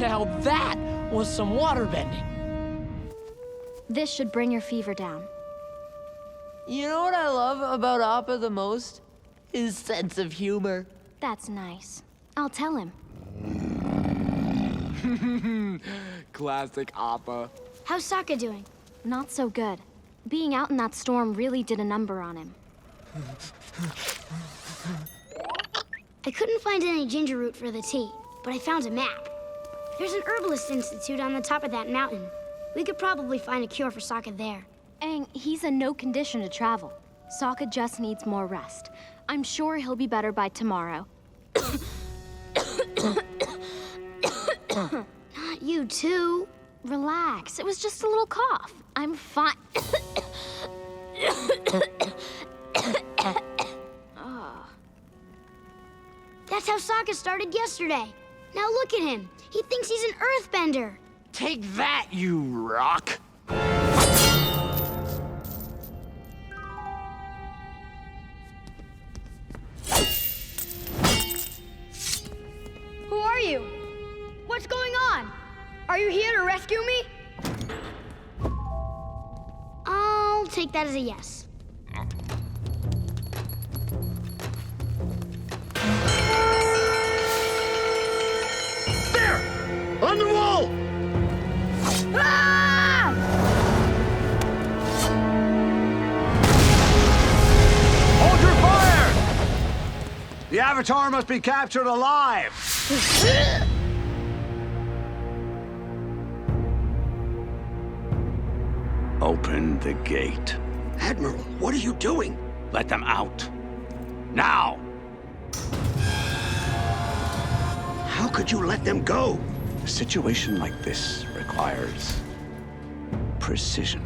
Now that was some water bending. This should bring your fever down. You know what I love about Appa the most? His sense of humor. That's nice. I'll tell him. Classic Appa. How's Sokka doing? Not so good. Being out in that storm really did a number on him. I couldn't find any ginger root for the tea, but I found a map. There's an herbalist institute on the top of that mountain. We could probably find a cure for Sokka there. Aang, he's in no condition to travel. Sokka just needs more rest. I'm sure he'll be better by tomorrow. Not you too. Relax, it was just a little cough. I'm fine. That's how Sokka started yesterday. Now look at him. He thinks he's an earthbender. Take that, you rock! Who are you? What's going on? Are you here to rescue me? I'll take that as a yes. There! On the wall! Ah! Hold your fire! The Avatar must be captured alive! Open the gate. Admiral, what are you doing? Let them out. Now! How could you let them go? A situation like this requires precision.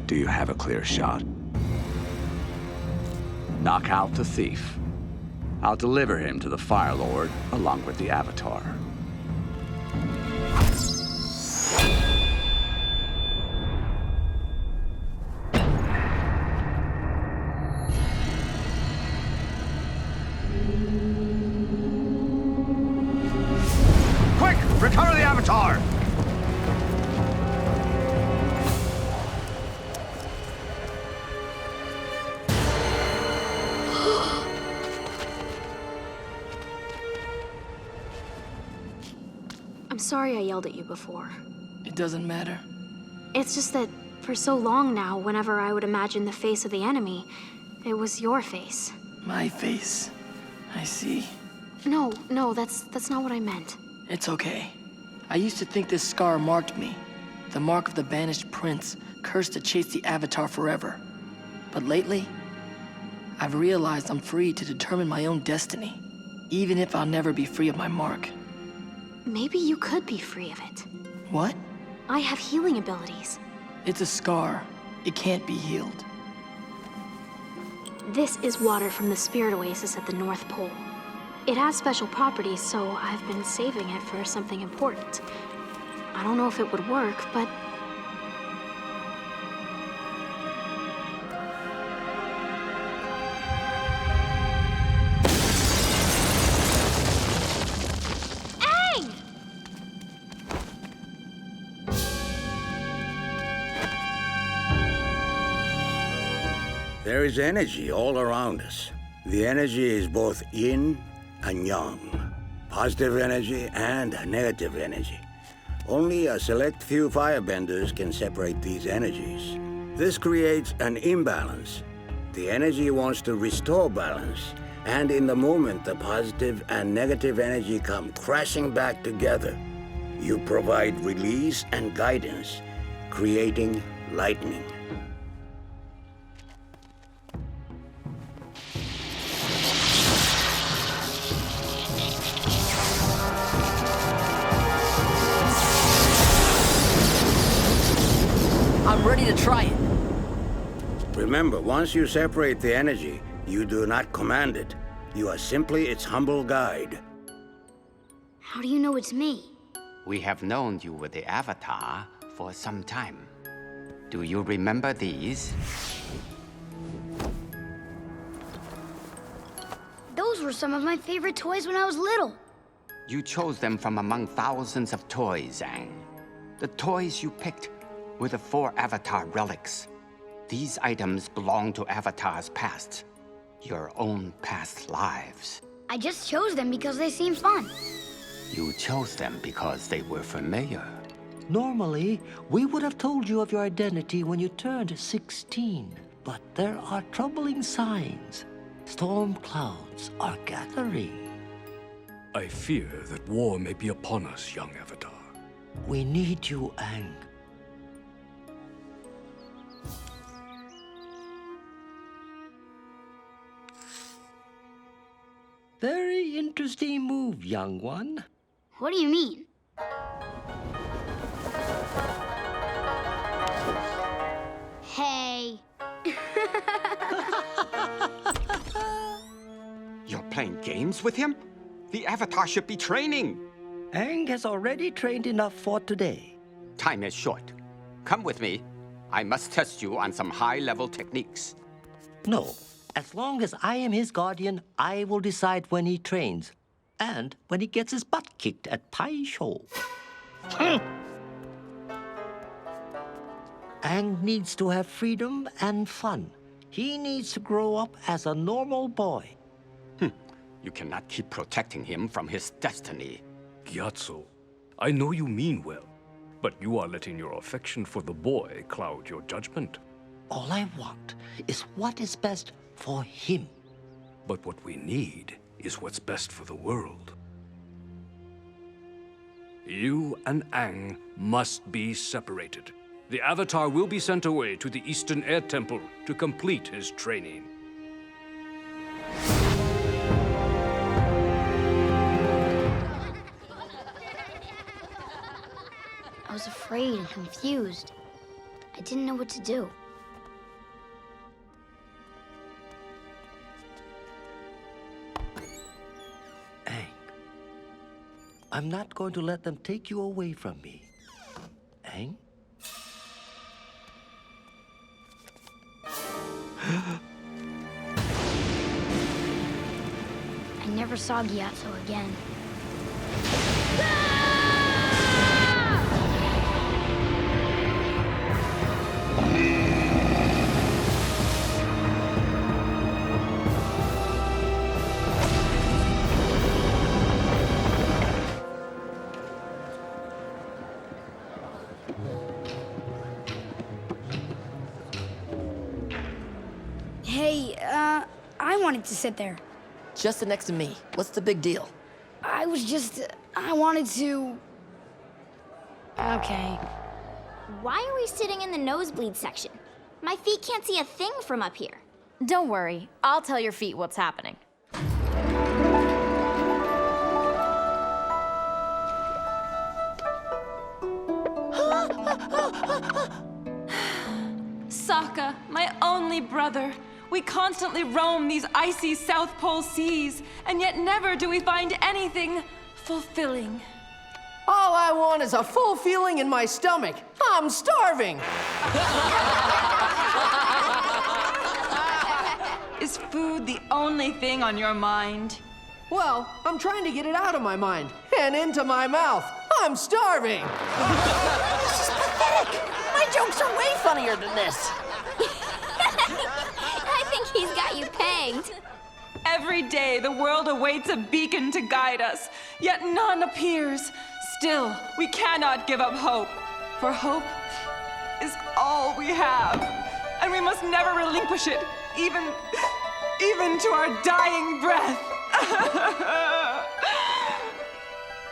Do you have a clear shot? Knock out the thief. I'll deliver him to the Fire Lord along with the Avatar. Quick! Recover the Avatar! I'm sorry I yelled at you before. It doesn't matter. It's just that for so long now, whenever I would imagine the face of the enemy, it was your face. My face. I see. No, that's not what I meant. It's okay. I used to think this scar marked me. The mark of the banished prince, cursed to chase the Avatar forever. But lately, I've realized I'm free to determine my own destiny, even if I'll never be free of my mark. Maybe you could be free of it. What? I have healing abilities. It's a scar. It can't be healed. This is water from the spirit oasis at the North Pole. It has special properties, so I've been saving it for something important. I don't know if it would work, but... Aang! There is energy all around us. The energy is both yin and yang, positive energy and negative energy. Only a select few firebenders can separate these energies. This creates an imbalance. The energy wants to restore balance, and in the moment the positive and negative energy come crashing back together. You provide release and guidance, creating lightning. I'm ready to try it. Remember, once you separate the energy, you do not command it. You are simply its humble guide. How do you know it's me? We have known you were the Avatar for some time. Do you remember these? Those were some of my favorite toys when I was little. You chose them from among thousands of toys, Aang. The toys you picked were the 4 Avatar relics. These items belong to Avatar's past, your own past lives. I just chose them because they seemed fun. You chose them because they were familiar. Normally, we would have told you of your identity when you turned 16. But there are troubling signs. Storm clouds are gathering. I fear that war may be upon us, young Avatar. We need you, Aang. Very interesting move, young one. What do you mean? Hey. You're playing games with him? The Avatar should be training. Aang has already trained enough for today. Time is short. Come with me. I must test you on some high-level techniques. No. As long as I am his guardian, I will decide when he trains. And when he gets his butt kicked at Pai Sho. Aang needs to have freedom and fun. He needs to grow up as a normal boy. You cannot keep protecting him from his destiny. Gyatso, I know you mean well, but you are letting your affection for the boy cloud your judgment. All I want is what is best for him. But what we need is what's best for the world. You and Aang must be separated. The Avatar will be sent away to the Eastern Air Temple to complete his training. I was afraid and confused. I didn't know what to do. Aang, I'm not going to let them take you away from me. Aang? I never saw Gyatso again. Hey, I wanted to sit there. Just sit next to me. What's the big deal? I wanted to... Okay. Why are we sitting in the nosebleed section? My feet can't see a thing from up here. Don't worry. I'll tell your feet what's happening. Sokka, my only brother. We constantly roam these icy South Pole seas, and yet never do we find anything fulfilling. All I want is a full feeling in my stomach. I'm starving. Is food the only thing on your mind? Well, I'm trying to get it out of my mind and into my mouth. I'm starving. This is pathetic. My jokes are way funnier than this. I think he's got you pegged. Every day the world awaits a beacon to guide us, yet none appears. Still, we cannot give up hope, for hope is all we have, and we must never relinquish it, even to our dying breath.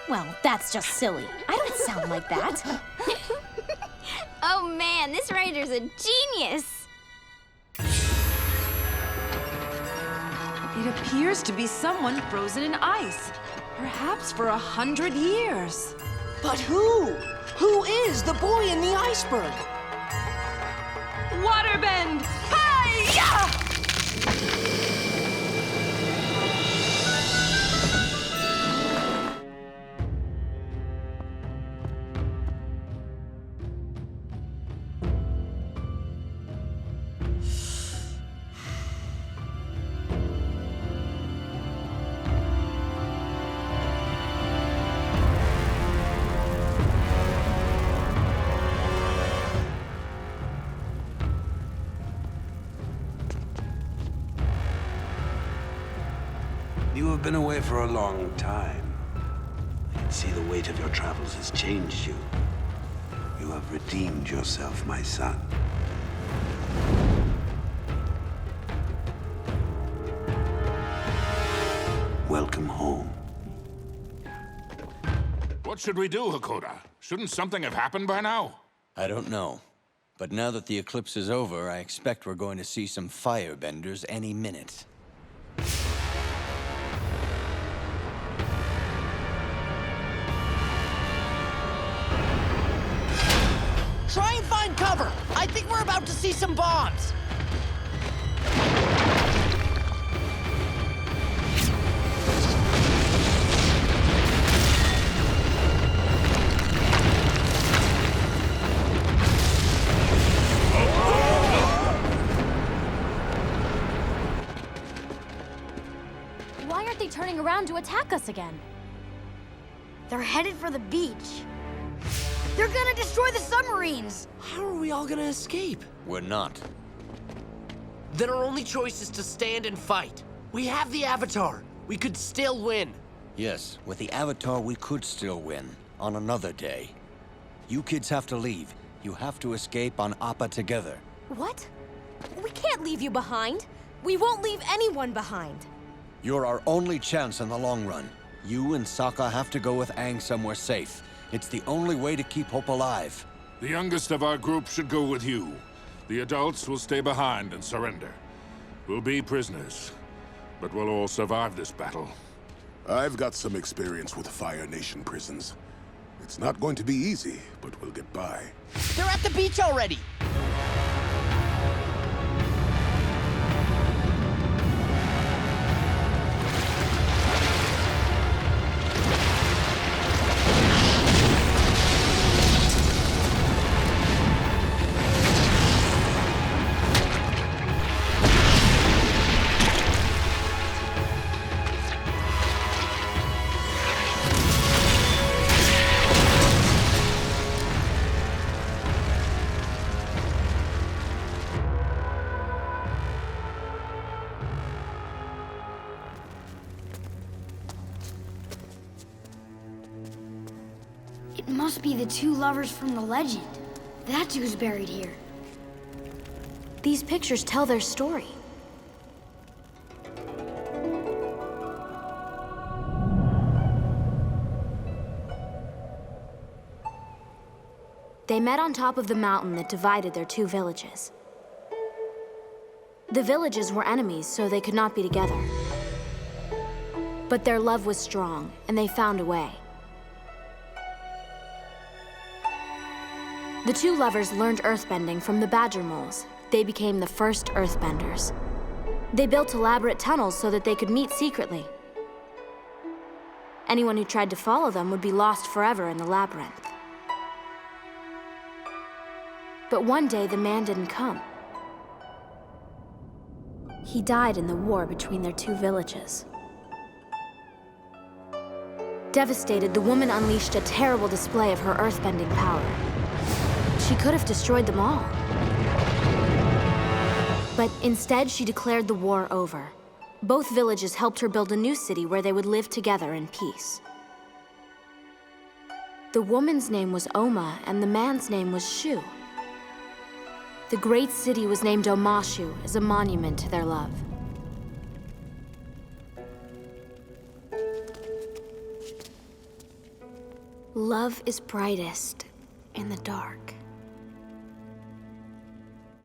Well, that's just silly. I don't sound like that. Oh man, this writer's a genius. It appears to be someone frozen in ice, perhaps for 100 years. But who? Who is the boy in the iceberg? Waterbend! Hi-ya! have been away for a long time. I can see the weight of your travels has changed you. You have redeemed yourself, my son. Welcome home. What should we do, Hakoda? Shouldn't something have happened by now? I don't know. But now that the eclipse is over, I expect we're going to see some firebenders any minute. Try and find cover! I think we're about to see some bombs! Why aren't they turning around to attack us again? They're headed for the beach. They're gonna destroy the submarines! How are we all gonna escape? We're not. Then our only choice is to stand and fight. We have the Avatar. We could still win. Yes, with the Avatar we could still win. On another day. You kids have to leave. You have to escape on Appa together. What? We can't leave you behind. We won't leave anyone behind. You're our only chance in the long run. You and Sokka have to go with Aang somewhere safe. It's the only way to keep hope alive. The youngest of our group should go with you. The adults will stay behind and surrender. We'll be prisoners, but we'll all survive this battle. I've got some experience with Fire Nation prisons. It's not going to be easy, but we'll get by. They're at the beach already! It must be the two lovers from the legend. That's who's buried here. These pictures tell their story. They met on top of the mountain that divided their two villages. The villages were enemies, so they could not be together. But their love was strong, and they found a way. The two lovers learned earthbending from the badger moles. They became the first earthbenders. They built elaborate tunnels so that they could meet secretly. Anyone who tried to follow them would be lost forever in the labyrinth. But one day, the man didn't come. He died in the war between their two villages. Devastated, the woman unleashed a terrible display of her earthbending power. She could have destroyed them all. But instead, she declared the war over. Both villages helped her build a new city where they would live together in peace. The woman's name was Oma, and the man's name was Shu. The great city was named Omashu as a monument to their love. Love is brightest in the dark.